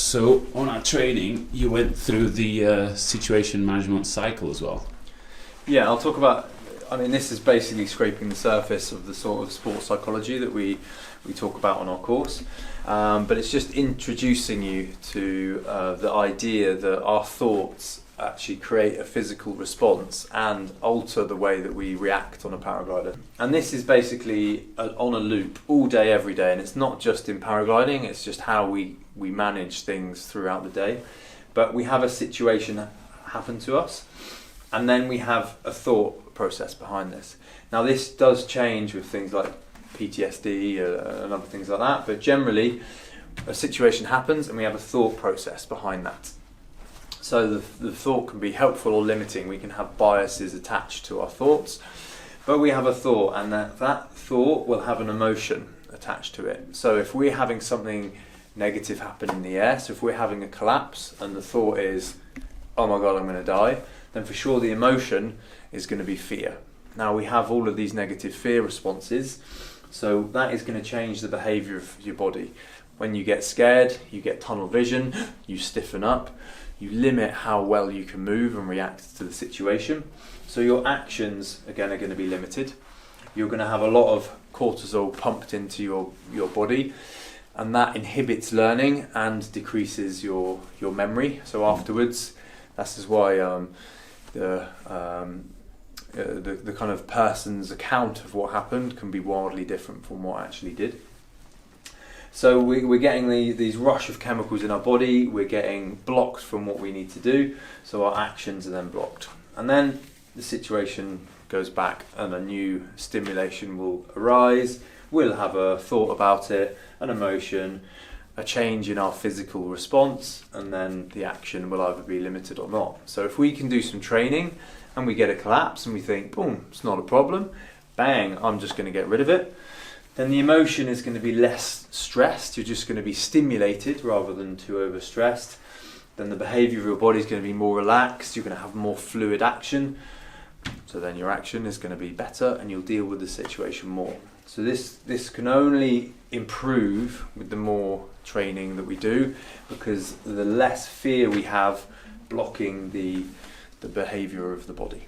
So on our training, you went through the situation management cycle as well. Yeah, I'll talk about, I mean, this is basically scraping the surface of the sort of sports psychology that we talk about on our course. But it's just introducing you to the idea that our thoughts actually create a physical response and alter the way that we react on a paraglider. And this is basically on a loop all day, every day. And it's not just in paragliding, it's just how we manage things throughout the day. But we have a situation happen to us, and then we have a thought process behind this. Now this does change with things like PTSD and other things like that, but generally a situation happens and we have a thought process behind that. So the thought can be helpful or limiting. We can have biases attached to our thoughts, but we have a thought, and that thought will have an emotion attached to it. So if we're having something negative happen in the air, so if we're having a collapse and the thought is, oh my god, I'm going to die, then for sure the emotion is going to be fear. Now we have all of these negative fear responses, so that is going to change the behaviour of your body. When you get scared, you get tunnel vision, you stiffen up, you limit how well you can move and react to the situation. So your actions, again, are going to be limited. You're going to have a lot of cortisol pumped into your body, and that inhibits learning and decreases your memory. So afterwards, this is why the kind of person's account of what happened can be wildly different from what actually did. So we're getting these rush of chemicals in our body, we're getting blocked from what we need to do, so our actions are then blocked. And then the situation goes back and a new stimulation will arise, we'll have a thought about it, an emotion, a change in our physical response, and then the action will either be limited or not. So if we can do some training and we get a collapse and we think, boom, it's not a problem, bang, I'm just going to get rid of it, then the emotion is going to be less stressed, you're just going to be stimulated rather than too overstressed. Then the behaviour of your body is going to be more relaxed, you're going to have more fluid action, so then your action is going to be better and you'll deal with the situation more. So this can only improve with the more training that we do, because the less fear we have blocking the behaviour of the body.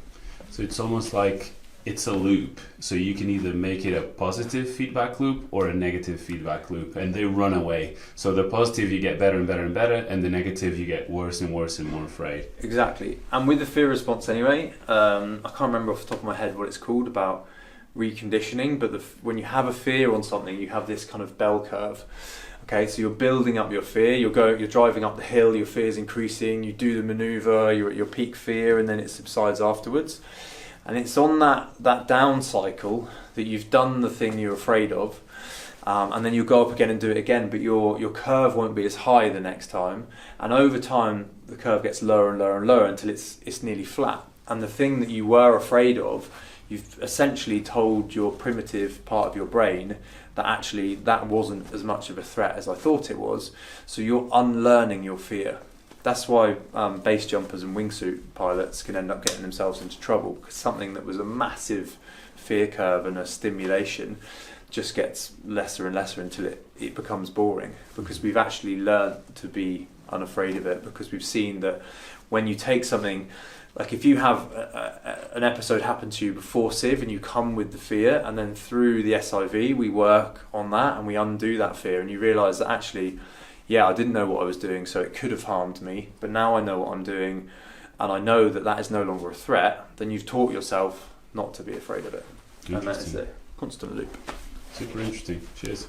So it's almost like it's a loop. So you can either make it a positive feedback loop or a negative feedback loop, and they run away. So the positive you get better and better and better, and the negative you get worse and worse and more afraid. Exactly. And with the fear response anyway, I can't remember off the top of my head what it's called about reconditioning, but when you have a fear on something, you have this kind of bell curve. Okay, so you're building up your fear, you're driving up the hill, your fear is increasing, you do the manoeuvre, you're at your peak fear, and then it subsides afterwards. And it's on that down cycle that you've done the thing you're afraid of, and then you'll go up again and do it again, but your curve won't be as high the next time, and over time the curve gets lower and lower and lower until it's nearly flat. And the thing that you were afraid of, you've essentially told your primitive part of your brain that actually that wasn't as much of a threat as I thought it was, so you're unlearning your fear. That's why base jumpers and wingsuit pilots can end up getting themselves into trouble, because something that was a massive fear curve and a stimulation just gets lesser and lesser until it becomes boring, because we've actually learned to be unafraid of it, because we've seen that when you take something, like if you have an episode happen to you before SIV and you come with the fear, and then through the SIV we work on that and we undo that fear, and you realise that actually, yeah, I didn't know what I was doing, so it could have harmed me, but now I know what I'm doing and I know that is no longer a threat, then you've taught yourself not to be afraid of it. And that is a constant loop. Super interesting. Cheers.